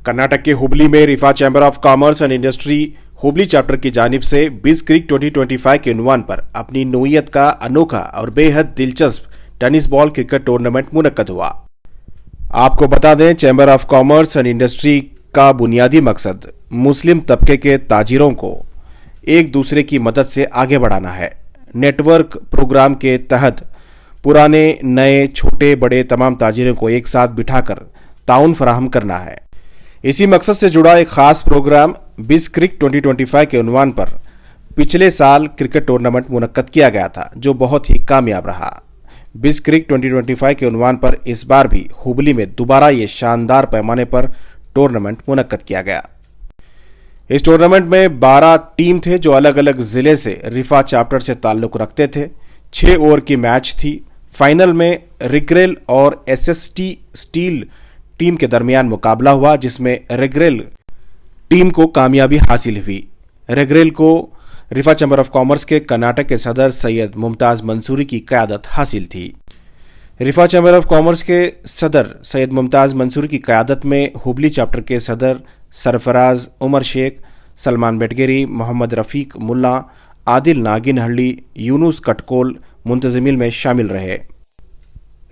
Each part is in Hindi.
कर्नाटक के हुबली में Rifah chamber of commerce and industry Hubli chapter की जानिब से बिज क्रिक 2025 के उन्वान पर अपनी नोयत का अनोखा और बेहद दिलचस्प टेनिस बॉल क्रिकेट टूर्नामेंट मुनक्कद हुआ। आपको बता दें, chamber of commerce and industry का बुनियादी मकसद मुस्लिम तबके के ताजिरों को एक दूसरे की मदद से आगे बढ़ाना है। नेटवर्क प्रोग्राम के तहत पुराने नए छोटे बड़े तमाम ताजिरों को एक साथ बिठाकर ताउन फराहम करना है। इसी मकसद से जुड़ा एक खास प्रोग्राम बिज क्रिक 2025 के उन्वान पर पिछले साल क्रिकेट टूर्नामेंट मुनक्कद किया गया था, जो बहुत ही कामयाब रहा। बिज क्रिक 2025 के उन्वान पर इस बार भी हुबली में दोबारा ये शानदार पैमाने पर टूर्नामेंट मुनक्कद किया गया। इस टूर्नामेंट में 12 टीम थे जो अलग अलग जिले से रिफा चैप्टर से ताल्लुक रखते थे। 6 ओवर की मैच थी। फाइनल में रिग्रेल और एसएसटी स्टील टीम के दरमियान मुकाबला हुआ, जिसमें रेग्रेल टीम को कामयाबी हासिल हुई। रेग्रेल को रिफा चैम्बर ऑफ कॉमर्स के कर्नाटक के सदर सैयद मुमताज मंसूरी की क़यादत हासिल थी। रिफा चैम्बर ऑफ कॉमर्स के सदर सैयद मुमताज मंसूरी की क़यादत में हुबली चैप्टर के सदर सरफराज उमर शेख, सलमान बेटगेरी, मोहम्मद रफीक मुल्ला, आदिल नागिनहल्ली, यूनुस कटकोल मुंतजिमिल में शामिल रहे।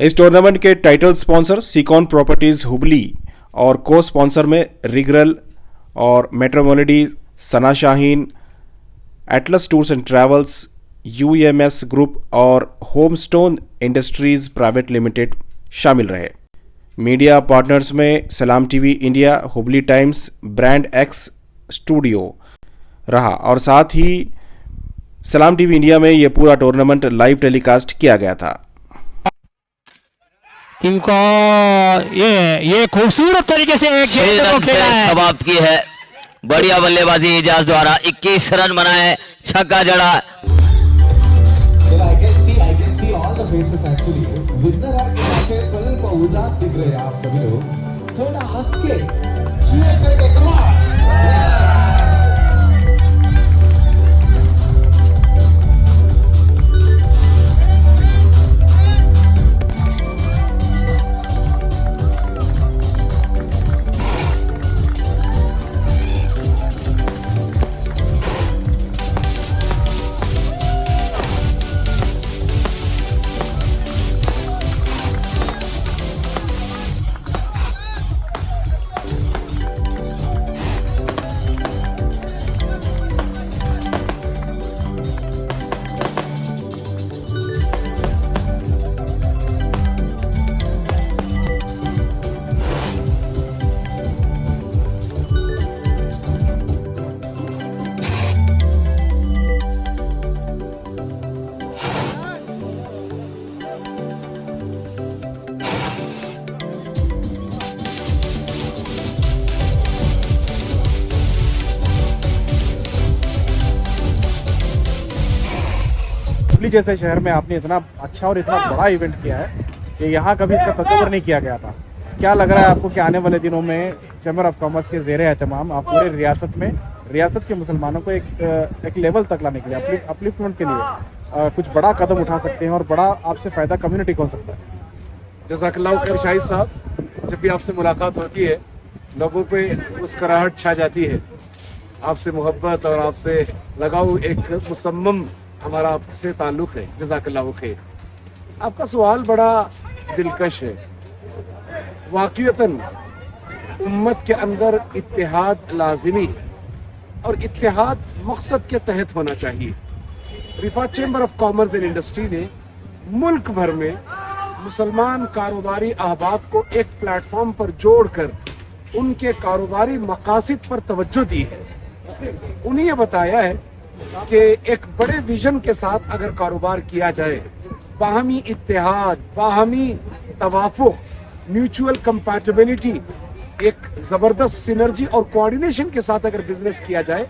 इस टूर्नामेंट के title sponsor Sicon properties Hubli और को स्पॉन्सर में रिग्रल और मेट्रोमोलिडी, Sana Shaheen, Atlas tours and travels, UMS group और होमस्टोन इंडस्ट्रीज प्राइवेट लिमिटेड शामिल रहे। मीडिया पार्टनर्स में सलाम TV India, Hubli times, brand x studio रहा और साथ ही सलाम टीवी इंडिया में यह पूरा टूर्नामेंट लाइव टेलीकास्ट किया गया था। इनको ये खूबसूरत तरीके से समाप्त की है। बढ़िया बल्लेबाजी इजाज द्वारा 21 रन बनाए, छक्का जड़ा। थोड़ा हंस के cheer करके come on। हुबली जैसे शहर में आपने इतना अच्छा और इतना बड़ा इवेंट किया है कि यहाँ कभी इसका तस्वर नहीं किया गया था। क्या लग रहा है आपको कि आने वाले दिनों में चैम्बर ऑफ कॉमर्स के ज़ेरे एहतमाम आप पूरे रियासत के मुसलमानों को एक लेवल तक लाने के लिए, अपलिफ्टमेंट के लिए कुछ बड़ा कदम उठा सकते हैं और बड़ा आपसे फ़ायदा कम्युनिटी को हो सकता है? जज़ाकल्लाह खैर शाहिद साहब, जब भी आपसे मुलाकात होती है लोगों पे मुस्कुराहट छा जाती है। आपसे मोहब्बत और आपसे लगाव एक मुसम्मम हमारा आपसे ताल्लुक़ है। जज़ाकल्लाह खैर। आपका सवाल बड़ा दिलकश है। वाक़ईतन उम्मत के अंदर इत्तेहाद लाजिमी है और इत्तेहाद मकसद के तहत होना चाहिए। Rifah chamber of commerce and industry ने मुल्क भर में मुसलमान कारोबारी अहबाब को एक प्लेटफॉर्म पर जोड़कर उनके कारोबारी मकासद पर तवज्जो दी है। उन्हें यह बताया है कि एक बड़े विजन के साथ अगर कारोबार किया जाए, बाहमी इत्तेहाद, बाहमी तवाफुक, म्यूचुअल कंपैटिबिलिटी, एक ज़बरदस्त सिनर्जी और कोऑर्डिनेशन के साथ अगर बिजनेस किया जाए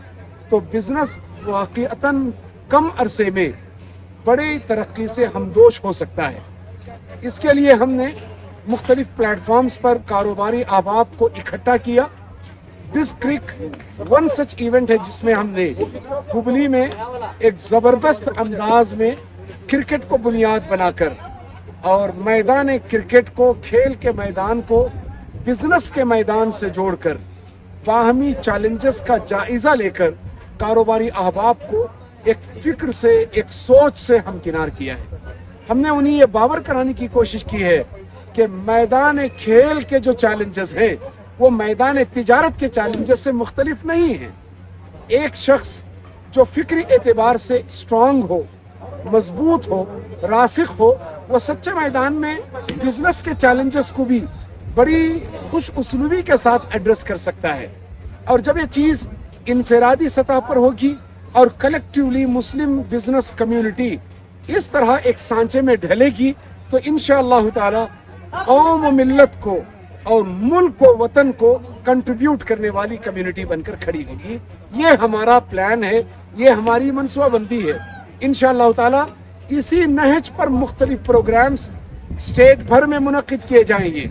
तो बिजनेस वाक़ईतन कम अरसे में बड़ी तरक्की से हमदोश हो सकता है। इसके लिए हमने मुख्तलिफ प्लेटफॉर्म्स पर कारोबारी अहबाब को इकट्ठा किया। बिज क्रिक वन सच इवेंट है जिसमें हमने हुबली में एक ज़बरदस्त अंदाज में क्रिकेट को बुनियाद बनाकर और मैदान क्रिकेट को, खेल के मैदान को बिजनेस के मैदान से जोड़कर बाहमी चैलेंजेस का जायजा लेकर कारोबारी अहबाब को एक फिक्र से, एक सोच से हमकिनार किया है। हमने उन्हें ये बावर कराने की कोशिश की है कि मैदान खेल के जो चैलेंजेस हैं वो मैदान तिजारत के चैलेंजेस से मुख्तलिफ नहीं हैं। एक शख्स जो फिक्री एतबार से स्ट्रांग हो, मजबूत हो, रासिख हो, वो सच्चे मैदान में बिजनेस के चैलेंजेस को भी बड़ी खुश उसलूबी के साथ एड्रेस कर सकता है। और जब ये चीज़ इनफरादी सतह पर होगी और कलेक्टिवली मुस्लिम बिजनेस कम्युनिटी इस तरह एक सांचे में ढलेगी तो इंशाअल्लाह ताला कौम और मिल्लत को और मुल्क को, वतन को कंट्रीब्यूट करने वाली कम्युनिटी बनकर खड़ी होगी। ये हमारा प्लान है, ये हमारी मनसूबाबंदी है। इंशाअल्लाह ताला इसी नहज पर मुख्तलिफ प्रोग्राम्स स्टेट भर में मुनक्किद किए जाएंगे।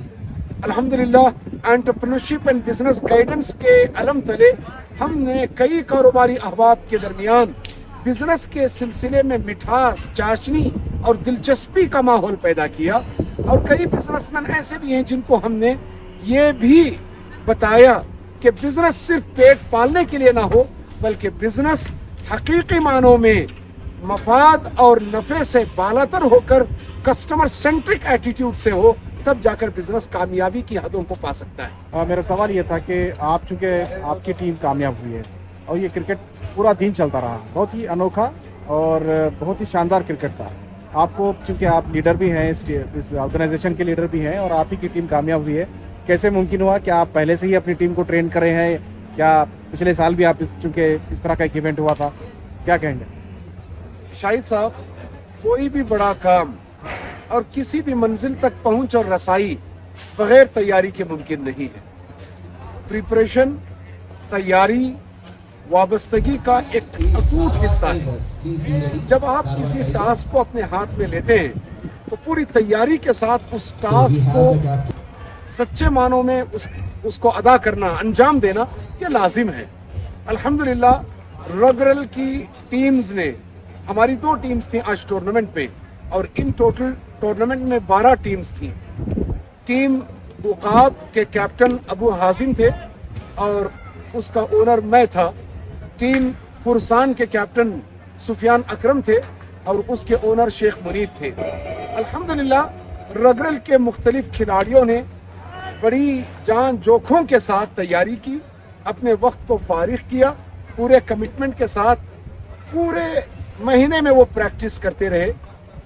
अल्हम्दुलिल्लाह एंटरप्रेन्योरशिप एंड बिजनेस गाइडेंस के अलम तले हमने कई कारोबारी अहबाब के दरमियान बिजनेस के सिलसिले में मिठास, चाशनी और दिलचस्पी का माहौल पैदा किया। और कई बिजनेसमैन ऐसे भी हैं जिनको हमने ये भी बताया कि बिजनेस सिर्फ पेट पालने के लिए ना हो, बल्कि बिजनेस हकीकी मानों में मफाद और नफे से बालातर होकर कस्टमर सेंट्रिक एटीट्यूड से हो, तब जाकर बिजनेस कामयाबी की हदों को पा सकता है। मेरा सवाल ये था कि आप चूँकि आपकी टीम कामयाब हुई है और ये क्रिकेट पूरा दिन चलता रहा, बहुत ही अनोखा और बहुत ही शानदार क्रिकेट था। आपको चूँकि आप लीडर भी हैं, इस ऑर्गेनाइजेशन के लीडर भी हैं और आप ही की टीम कामयाब हुई है, कैसे मुमकिन हुआ? क्या आप पहले से ही अपनी टीम को ट्रेन कर रहे हैं, क्या पिछले साल भी आप चूँकि इस तरह का एक इवेंट हुआ था, क्या कहेंगे? शाहिद साहब, कोई भी बड़ा काम और किसी भी मंजिल तक पहुंच और रसाई बगैर तैयारी के मुमकिन नहीं है। प्रिपरेशन, तैयारी, वाबस्तगी का एक अटूट हिस्सा है। जब आप किसी टास्क को अपने हाथ में लेते हैं तो पूरी तैयारी के साथ उस टास्क को सच्चे मानों में उसको अदा करना, अंजाम देना, ये लाजिम है। अल्हम्दुलिल्लाह रगरल की टीम्स ने, हमारी 2 टीम्स थी आज टूर्नामेंट पे और इन टोटल टूर्नामेंट में 12 टीम्स थी। टीम उकाब के कैप्टन अबू हाजिम थे और उसका ओनर मैं था। टीम फुरसान के कैप्टन सुफियान अकरम थे और उसके ओनर शेख मुनीद थे। अल्हम्दुलिल्लाह रगरल के मुख्तलिफ खिलाड़ियों ने बड़ी जान जोखों के साथ तैयारी की, अपने वक्त को फारिग किया, पूरे कमिटमेंट के साथ पूरे महीने में वो प्रैक्टिस करते रहे।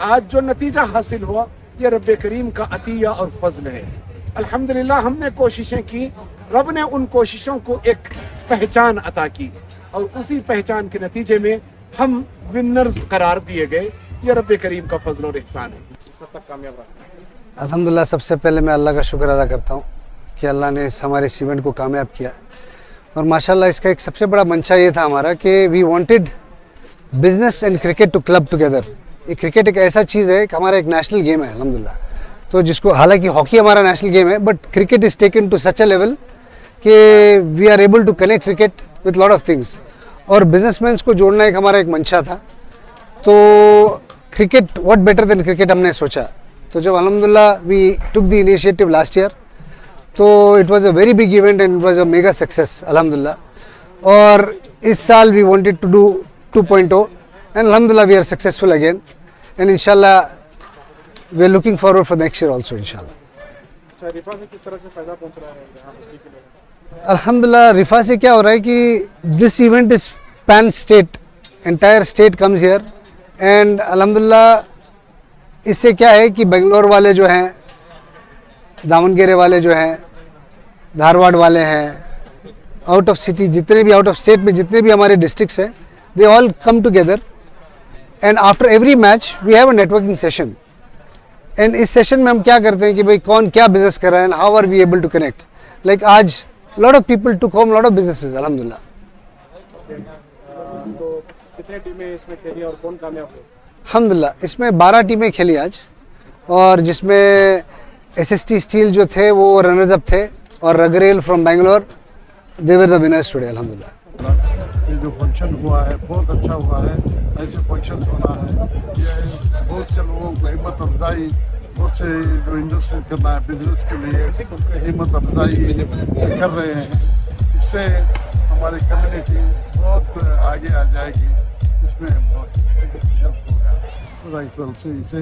आज जो नतीजा हासिल हुआ ये रब्बे करीम का अतिया और फजल है। अल्हम्दुलिल्लाह हमने कोशिशें की, रब ने उन कोशिशों को एक पहचान अता की और उसी पहचान के नतीजे में हम विनर्स करार दिए गए। ये रब्बे करीम का फजल और एहसान है। सब तक कामयाब रहा। अल्हम्दुलिल्लाह, सबसे पहले मैं अल्लाह का शुक्र अदा करता हूँ कि अल्लाह ने हमारे इस इवेंट को कामयाब किया। और माशाल्लाह इसका एक सबसे बड़ा मंशा ये था हमारा कि we wanted business and cricket to club together. ये क्रिकेट एक ऐसा चीज़ है कि हमारा एक नेशनल गेम है अल्हम्दुलिल्लाह, तो जिसको, हालांकि हॉकी हमारा नेशनल गेम है, but cricket is taken to such a level कि we are able to connect cricket with lot of things. और बिजनेसमैन को जोड़ना एक हमारा एक मंशा था। तो cricket, what better than cricket, हमने सोचा। तो जब अल्हम्दुलिल्लाह we took the initiative last year, तो it was a very big event and it was a mega success अल्हम्दुलिल्लाह। और इस साल we wanted to do 2.0 and अल्हम्दुलिल्लाह we are successful again and इंशाल्लाह we are looking forward for next year also इंशाल्लाह। अच्छा, रिफा से किस तरह से फायदा पहुंच रहा है यहाँ हॉकी के लोगों को? अल्हम्दुलिल्लाह रिफा से क्या हो रहा है कि this event is pan state, entire state comes here and अल्हम्दुलिल्लाह इससे क्या है कि बेंगलोर वाले जो हैं, दावनगेरे वाले जो हैं, धारवाड़ वाले हैं, आउट ऑफ सिटी जितने भी, आउट ऑफ स्टेट में जितने भी हमारे डिस्ट्रिक्ट्स हैं, they all come together and after every match we have a networking session. And इस सेशन में हम क्या करते हैं कि भाई कौन क्या बिजनेस कर रहा है and how are we able to connect. Like आज lot of people took home lot of businesses अल्हम्दुलिल्लाह। तो कितने टीमें इसमें खेली और कौन कामयाब हुए? अल्हम्दुलिल्लाह इसमें 12 टीमें खेली आज, और जिसमें SST स्टील जो थे वो रनर्स अप थे और रगरेल from Bangalore they were the winners today अल्हम्दुलिल्लाह। ये जो फंक्शन हुआ है बहुत अच्छा हुआ है, ऐसे फंक्शन होना है, ये बहुत से लोगों को हिम्मत अफजाई, बहुत से जो इंडस्ट्री करना है बिजनेस के लिए हिम्मत अफजाई कर रहे हैं। इससे इससे हमारी कम्युनिटी बहुत आगे आ जाएगी, इसमें बहुत हेल्प होगा। राइफल से इसे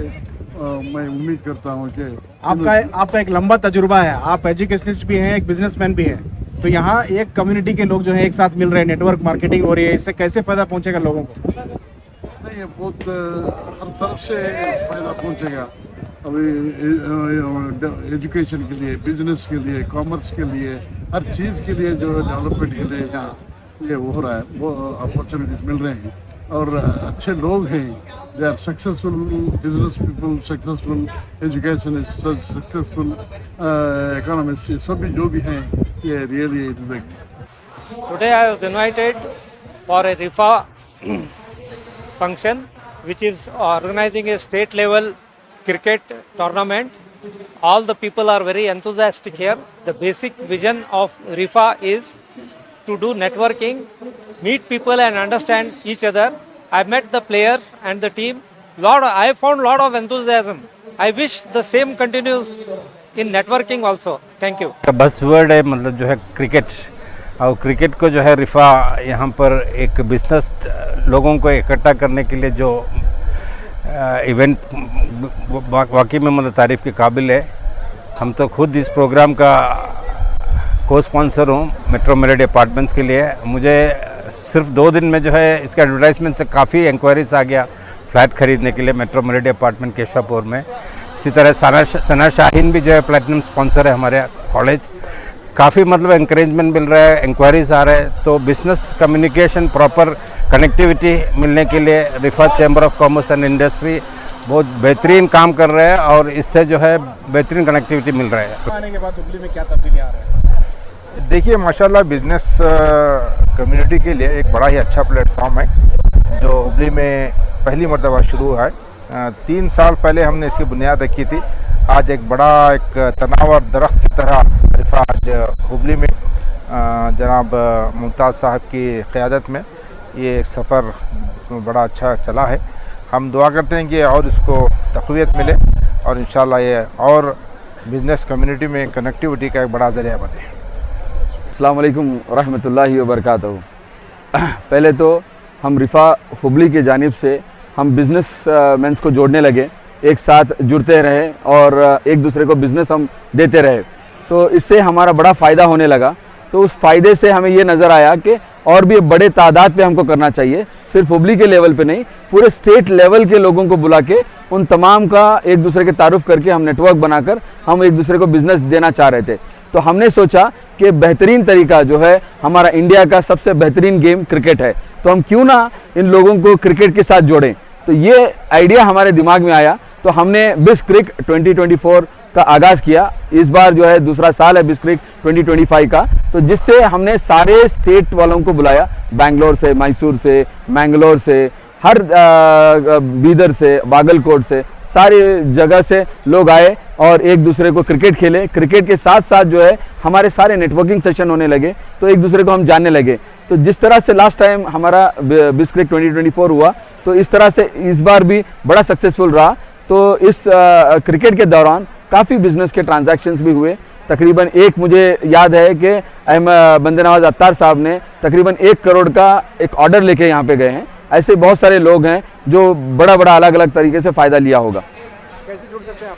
मैं उम्मीद करता हूँ कि आपका एक लंबा तजुर्बा है, आप एजुकेशनिस्ट भी हैं, एक बिजनेसमैन भी हैं, तो यहाँ एक कम्युनिटी के लोग जो है एक साथ मिल रहे हैं, नेटवर्क मार्केटिंग हो रही है, इससे कैसे फायदा पहुंचेगा लोगों को? नहीं, ये बहुत हर तरफ से फायदा पहुंचेगा। अभी एजुकेशन के लिए, बिजनेस के लिए, कॉमर्स के लिए, हर चीज़ के लिए जो डेवलपमेंट के लिए यहाँ ये हो रहा है, वो अपॉर्चुनिटीज मिल रहे हैं और अच्छे लोग हैं। They are successful business people, successful education, successful economist, सभी जो भी हैं, ये really Today I was invited for a RIFA function which is organizing a state level cricket tournament. All the people are very enthusiastic here. The basic vision of RIFA is to do networking, meet people and understand each other. I met the players and the team. I found lot of enthusiasm. I wish the same continues in networking also. Thank you. बस वर्ड है, मतलब जो है क्रिकेट, और क्रिकेट को जो है रिफ़ा यहाँ पर एक बिजनेस लोगों को इकट्ठा करने के लिए जो इवेंट वाकई में मतलब तारीफ़ के काबिल है। हम तो खुद इस प्रोग्राम का को स्पॉन्सर हूँ मेट्रो मेलोडी अपार्टमेंट्स के लिए। मुझे सिर्फ 2 दिन में जो है इसके एडवर्टाइजमेंट से काफ़ी इंक्वायरीज आ गया फ्लैट ख़रीदने के लिए मेट्रो मेलोडी अपार्टमेंट केशवापुर में। इसी तरह सना शाहीन भी जो है प्लेटिनम स्पॉन्सर है हमारे कॉलेज। काफ़ी मतलब इंकरेजमेंट मिल रहा है, इंक्वायरीज आ रहा है। तो बिजनेस कम्युनिकेशन, प्रॉपर कनेक्टिविटी मिलने के लिए Rifah chamber of commerce and industry बहुत बेहतरीन काम कर रहे हैं और इससे जो है बेहतरीन कनेक्टिविटी मिल रहा है। आने के बाद हुबली में क्या तब्दीली आ रहा है? देखिए, माशाल्लाह बिजनेस कम्युनिटी के लिए एक बड़ा ही अच्छा प्लेटफॉर्म है जो हुबली में पहली मरतबा शुरू हुआ है। 3 साल पहले हमने इसकी बुनियाद रखी थी। आज एक बड़ा एक तनावर दरख्त की तरह रिफ़ा आज हुबली में जनाब मुमताज़ साहब की क़यादत में ये सफ़र बड़ा अच्छा चला है। हम दुआ करते हैं कि और इसको तक़वियत मिले और इंशाल्लाह ये और बिज़नेस कम्युनिटी में कनेक्टिविटी का एक बड़ा ज़रिया बने। अस्सलाम वालेकुम रहमतुल्लाहि व बरकातहू। पहले तो हम रिफ़ा हुबली की जानिब से हम बिज़नेस मैंस को जोड़ने लगे, एक साथ जुड़ते रहे और एक दूसरे को बिज़नेस हम देते रहे, तो इससे हमारा बड़ा फ़ायदा होने लगा। तो उस फ़ायदे से हमें ये नज़र आया कि और भी बड़े तादाद पे हमको करना चाहिए, सिर्फ हुबली के लेवल पे नहीं, पूरे स्टेट लेवल के लोगों को बुला के उन तमाम का एक दूसरे के तारुफ़ करके हम नेटवर्क बनाकर हम एक दूसरे को बिज़नेस देना चाह रहे थे। तो हमने सोचा कि बेहतरीन तरीका जो है, हमारा इंडिया का सबसे बेहतरीन गेम क्रिकेट है, तो हम क्यों ना इन लोगों को क्रिकेट के साथ जोड़ें। तो ये आइडिया हमारे दिमाग में आया, तो हमने बिस्क्रिक 2024 का आगाज़ किया। इस बार जो है दूसरा साल है बिस्क्रिक 2025 का, तो जिससे हमने सारे स्टेट वालों को बुलाया, बेंगलोर से, मैसूर से, मैंगलोर से, हर बीदर से, बागलकोट से, सारी जगह से लोग आए और एक दूसरे को क्रिकेट खेले। क्रिकेट के साथ साथ जो है हमारे सारे नेटवर्किंग सेशन होने लगे, तो एक दूसरे को हम जानने लगे। तो जिस तरह से लास्ट टाइम हमारा बिस्क्रिक 2024 हुआ, तो इस तरह से इस बार भी बड़ा सक्सेसफुल रहा। तो इस क्रिकेट के दौरान काफ़ी बिजनेस के ट्रांजैक्शंस भी हुए। तकरीबन एक मुझे याद है कि बंदे नवाज अत्तार साहब ने तकरीबन 1 करोड़ का एक ऑर्डर लेके यहाँ पे गए हैं। ऐसे बहुत सारे लोग हैं जो बड़ा बड़ा अलग अलग तरीके से फ़ायदा लिया होगा। कैसे जुड़ सकते हैं आप?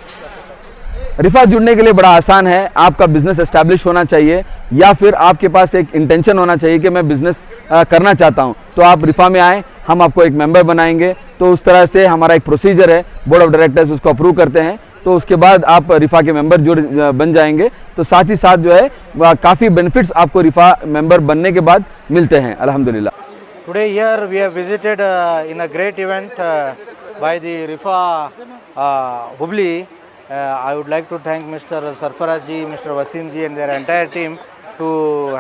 रिफ़ा जुड़ने के लिए बड़ा आसान है। आपका बिज़नेस एस्टैब्लिश होना चाहिए या फिर आपके पास एक इंटेंशन होना चाहिए कि मैं बिज़नेस करना चाहता हूं, तो आप रिफ़ा में आएँ, हम आपको एक मेंबर बनाएंगे। तो उस तरह से हमारा एक प्रोसीजर है, बोर्ड ऑफ डायरेक्टर्स उसको अप्रूव करते हैं, तो उसके बाद आप रिफ़ा के मेंबर जो बन जाएंगे। तो साथ ही साथ जो है काफ़ी बेनिफिट्स आपको रिफ़ा मेंबर बनने के बाद मिलते हैं, अल्हम्दुलिल्लाह। Today here we have visited in a great event by the RIFA Hubli. I would like to thank Mr. Sarfaraz ji, Mr. Wasim ji and their entire team to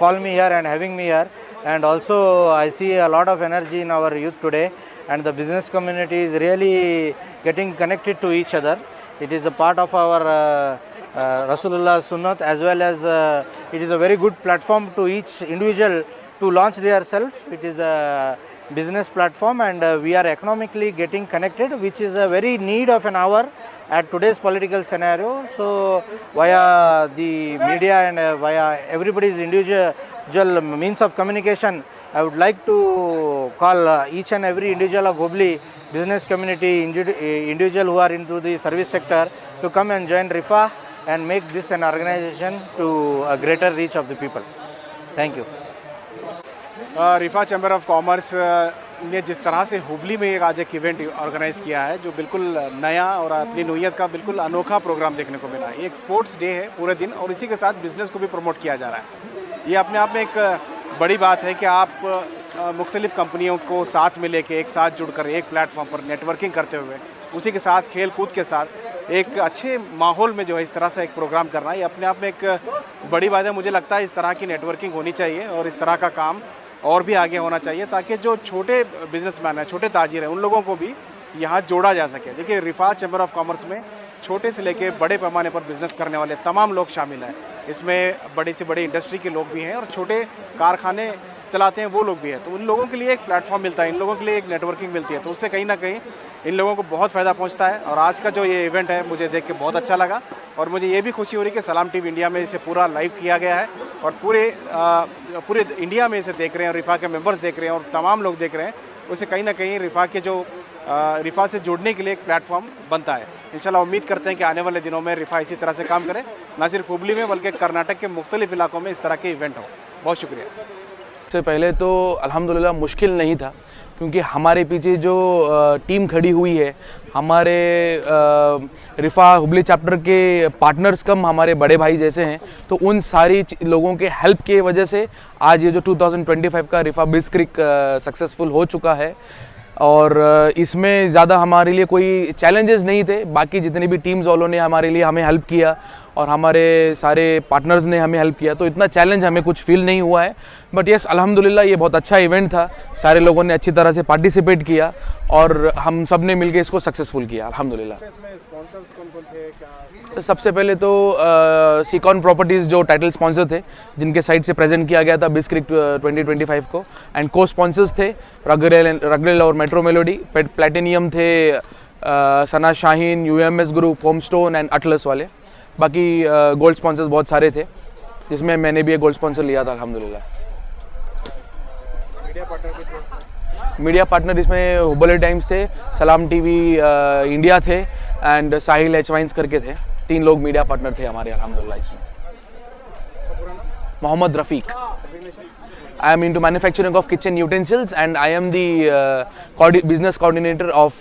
call me here and having me here. And also I see a lot of energy in our youth today, and the business community is really getting connected to each other. It is a part of our Rasulullah Sunnat, as well as it is a very good platform to each individual to launch their self. It is a business platform, and we are economically getting connected, which is a very need of an hour at today's political scenario. So via the media and via everybody's individual means of communication, I would like to call each and every individual of Hubli, business community, individual who are into the service sector, to come and join RIFA and make this an organization to a greater reach of the people. Thank you. रिफा chamber of commerce ने जिस तरह से हुबली में एक आज एक इवेंट ऑर्गेनाइज़ किया है जो बिल्कुल नया और अपनी नोयत का बिल्कुल अनोखा प्रोग्राम देखने को मिला है। ये एक स्पोर्ट्स डे है पूरे दिन और इसी के साथ बिज़नेस को भी प्रमोट किया जा रहा है। ये अपने आप में एक बड़ी बात है कि आप मुख्तलिफ़ कंपनियों को साथ में लेके एक साथ जुड़कर एक प्लेटफॉर्म पर नेटवर्किंग करते हुए उसी के साथ खेल कूद के साथ एक अच्छे माहौल में जो है इस तरह से एक प्रोग्राम करना, ये अपने आप में एक बड़ी बात है। मुझे लगता है इस तरह की नेटवर्किंग होनी चाहिए और इस तरह का काम और भी आगे होना चाहिए ताकि जो छोटे बिजनेसमैन हैं, छोटे ताजिर हैं, उन लोगों को भी यहाँ जोड़ा जा सके। देखिए रिफा चैम्बर ऑफ कॉमर्स में छोटे से लेके बड़े पैमाने पर बिज़नेस करने वाले तमाम लोग शामिल हैं। इसमें बड़ी से बड़ी इंडस्ट्री के लोग भी हैं और छोटे कारखाने चलाते हैं वो लोग भी हैं। तो उन लोगों के लिए एक प्लेटफॉर्म मिलता है, इन लोगों के लिए एक नेटवर्किंग मिलती है, तो उससे कहीं ना कहीं इन लोगों को बहुत फ़ायदा पहुंचता है। और आज का जो ये इवेंट है मुझे देख के बहुत अच्छा लगा और मुझे ये भी खुशी हो रही है कि सलाम टीवी इंडिया में इसे पूरा लाइव किया गया है और पूरे इंडिया में इसे देख रहे हैं और रिफा के मेंबर्स देख रहे हैं और तमाम लोग देख रहे हैं। उससे कहीं ना कहीं रिफा के जो रिफा से जुड़ने के लिए एक प्लेटफॉर्म बनता है। इंशाल्लाह उम्मीद करते हैं कि आने वाले दिनों में रिफा इसी तरह से काम करे, ना सिर्फ हुबली में बल्कि कर्नाटक के मुख्तलिफ इलाकों में इस तरह के इवेंट हो। बहुत शुक्रिया। सबसे पहले तो अल्हम्दुलिल्लाह मुश्किल नहीं था क्योंकि हमारे पीछे जो टीम खड़ी हुई है, हमारे रिफा हुबली चैप्टर के पार्टनर्स कम हमारे बड़े भाई जैसे हैं, तो उन सारी लोगों के हेल्प के वजह से आज ये जो 2025 का रिफा बिज़ क्रिक सक्सेसफुल हो चुका है। और इसमें ज़्यादा हमारे लिए कोई चैलेंजेस नहीं थे। बाकी जितनी भी टीम्स वालों ने हमारे लिए हमें हेल्प किया और हमारे सारे पार्टनर्स ने हमें हेल्प किया, तो इतना चैलेंज हमें कुछ फील नहीं हुआ है। बट यस अल्हम्दुलिल्लाह ये बहुत अच्छा इवेंट था, सारे लोगों ने अच्छी तरह से पार्टिसिपेट किया और हम सब ने मिलकर इसको सक्सेसफुल किया अल्हम्दुलिल्लाह। स्पॉन्सर्स कौन-कौन थे, क्या? सबसे पहले तो सीकॉन प्रॉपर्टीज़ जो टाइटल स्पॉन्सर थे, जिनके साइड से प्रेजेंट किया गया था बिज़ क्रिक 2025 को, एंड को स्पॉन्सर्स थे रगरेल और मेट्रो मेलोडी। प्लैटिनियम थे Sana Shaheen, UMS group, Homestone and Atlas वाले। बाकी गोल्ड स्पॉन्सर्स बहुत सारे थे जिसमें मैंने भी एक गोल्ड स्पॉन्सर लिया था अल्हम्दुलिल्लाह। मीडिया पार्टनर इसमें हुबली टाइम्स थे, सलाम टीवी इंडिया थे एंड साहिल एच वाइन्स करके थे। 3 लोग मीडिया पार्टनर थे हमारे अल्हम्दुलिल्लाह इसमें। मोहम्मद रफ़ीक। I am into manufacturing of kitchen utensils and I am the business coordinator of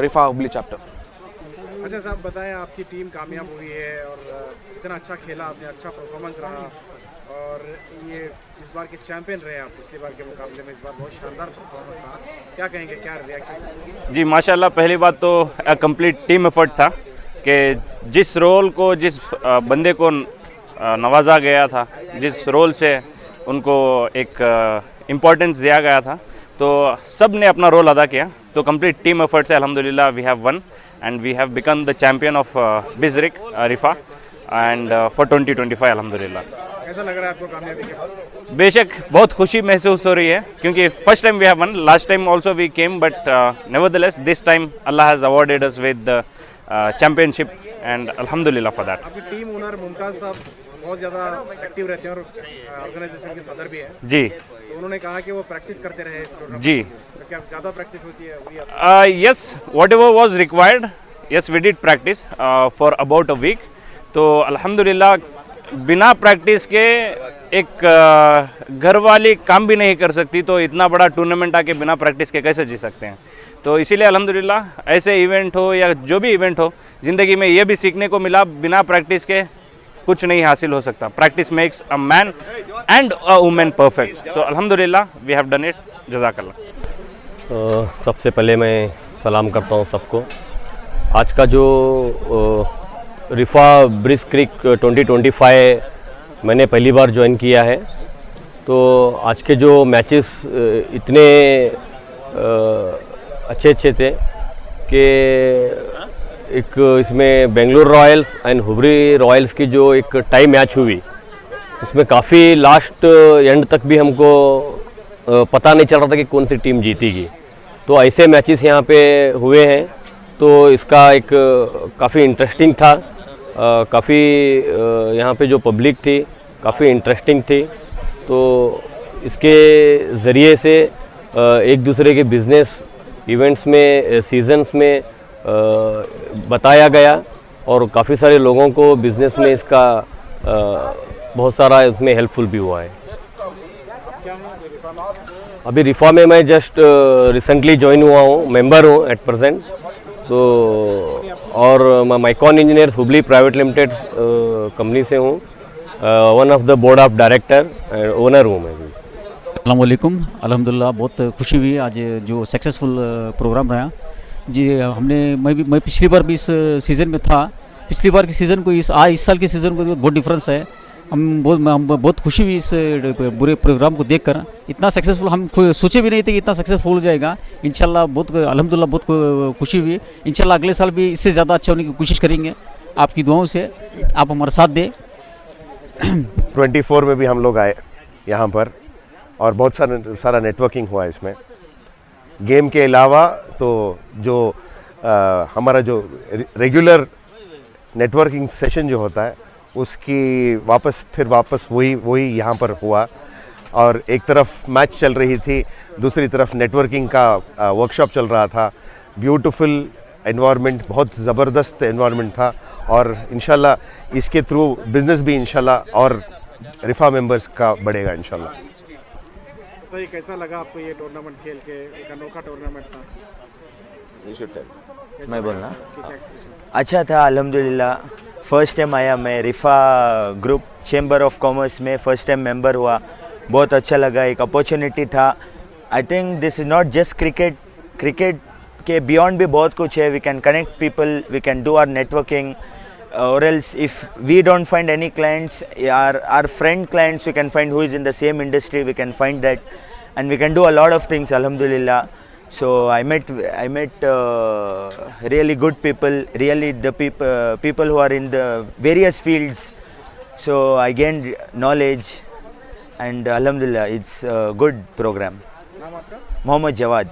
RIFA Hubli chapter. अच्छा साहब बताएं, आपकी टीम कामयाब हुई है और इतना अच्छा खेला आपने, अच्छा परफॉर्मेंस रहा और ये इस बार के चैंपियन रहे आप पिछली बार के मुकाबले में। इस बार बहुत शानदार परफॉर्मेंस रहा, क्या कहेंगे, क्या रिएक्शन? जी माशाल्लाह, पहली बात तो कंप्लीट टीम एफर्ट था कि जिस रोल को, जिस बंदे को नवाजा गया था, जिस रोल से उनको एक इम्पोर्टेंस दिया गया था, तो सब ने अपना रोल अदा किया। तो कंप्लीट टीम एफर्ट से अल्हम्दुलिल्लाह we have won and we have become the champion of Biz Crick Riffa and for 2025 अल्हम्दुलिल्लाह। कैसा लग रहा है आपको कामयाबी के बाद? बेशक बहुत खुशी महसूस हो रही है क्योंकि first time we have won, last time also we came, but nevertheless this time अल्लाह has awarded us with the championship and अल्हम्दुलिल्लाह फॉर दैट। आपकी टीम ओनर मुमताज़ साहब बहुत ज़्यादा एक्टिव रहते हैं और ऑर्गेनाइजेशन के सदर भी हैं जी, तो उन्होंने कहा कि वो प्रैक्टिस करते रहे इस प्रोग्राम जी। तो क्या ज़्यादा प्रैक्टिस होती है? Yes, whatever was required, yes we did practice for about a week. तो अल्हम्दुलिल्लाह बिना प्रैक्टिस के एक घर वाली काम भी नहीं कर सकती, तो इतना बड़ा टूर्नामेंट आके बिना प्रैक्टिस के कैसे जी सकते हैं। तो इसीलिए अल्हम्दुलिल्लाह ऐसे इवेंट हो या जो भी इवेंट हो, ज़िंदगी में ये भी सीखने को मिला बिना प्रैक्टिस के कुछ नहीं हासिल हो सकता। Practice makes a man and a woman perfect. So अल्हम्दुलिल्लाह वी हैव डन इट, जज़ाकल्लाह। सबसे पहले मैं सलाम करता हूँ सबको। आज का जो रिफा बिज़ क्रिक 2025 मैंने पहली बार ज्वाइन किया है, तो आज के जो मैचेस इतने अच्छे थे कि एक इसमें Bengaluru Royals and Hubli Royals की जो एक टाई मैच हुई, उसमें काफ़ी लास्ट एंड तक भी हमको पता नहीं चल रहा था कि कौन सी टीम जीतेगी। तो ऐसे मैचेस यहाँ पे हुए हैं तो इसका एक काफ़ी इंटरेस्टिंग था। काफ़ी यहाँ पे जो पब्लिक थी काफ़ी इंटरेस्टिंग थी, तो इसके ज़रिए से एक दूसरे के बिज़नेस इवेंट्स में सीजन्स में बताया गया और काफ़ी सारे लोगों को बिज़नेस में इसका बहुत सारा इसमें हेल्पफुल भी हुआ है। अभी रिफा में मैं जस्ट रिसेंटली ज्वाइन हुआ हूँ, मेंबर हूँ एट प्रेजेंट। तो और मैं Mycon engineers Hubli private limited company से हूँ, one of the board of director owner हूँ मैं भी। अस्सलाम वालेकुम, अल्हम्दुलिल्लाह बहुत खुशी हुई आज जो सक्सेसफुल प्रोग्राम रहा जी। मैं पिछली बार भी इस सीज़न में था, पिछली बार के सीज़न को इस साल के सीज़न को बहुत डिफरेंस है। हम बहुत खुशी हुई इस बुरे प्रोग्राम को देखकर। इतना सक्सेसफुल हम सोचे भी नहीं थे कि इतना सक्सेसफुल हो जाएगा। इंशाल्लाह बहुत अल्हम्दुलिल्लाह बहुत खुशी हुई। इंशाल्लाह अगले साल भी इससे ज़्यादा अच्छा होने की कोशिश करेंगे। आपकी दुआओं से आप हमारा साथ दें। 24 में भी हम लोग आए यहाँ पर और बहुत सारा नेटवर्किंग हुआ इसमें। गेम के अलावा तो जो हमारा जो रेगुलर नेटवर्किंग सेशन जो होता है उसकी वापस वही यहाँ पर हुआ। और एक तरफ मैच चल रही थी, दूसरी तरफ नेटवर्किंग का वर्कशॉप चल रहा था। ब्यूटीफुल एनवायरनमेंट, बहुत ज़बरदस्त एनवायरनमेंट था और इंशाल्लाह इसके थ्रू बिज़नेस भी इंशाल्लाह और रिफा मेंबर्स का बढ़ेगा इंशाल्लाह। तो ये कैसा लगा आपको ये टूर्नामेंट खेल के? एक अनोखा टूर्नामेंट था। मैं बोलना अच्छा था अल्हम्दुलिल्लाह। फर्स्ट टाइम आया मैं Riffa group chamber of commerce में, फर्स्ट टाइम मेंबर हुआ, बहुत अच्छा लगा। एक अपॉर्चुनिटी था। I think this is not just cricket के बियॉन्ड भी बहुत कुछ है। We can connect people, we can do our networking, or else if we don't find any clients, our friend clients we can find who is in the same industry, we can find that and we can do a lot of things alhamdulillah. So I met really good people, really the people who are in the various fields, so I gained knowledge and alhamdulillah it's a good program. Mohammad Jawad.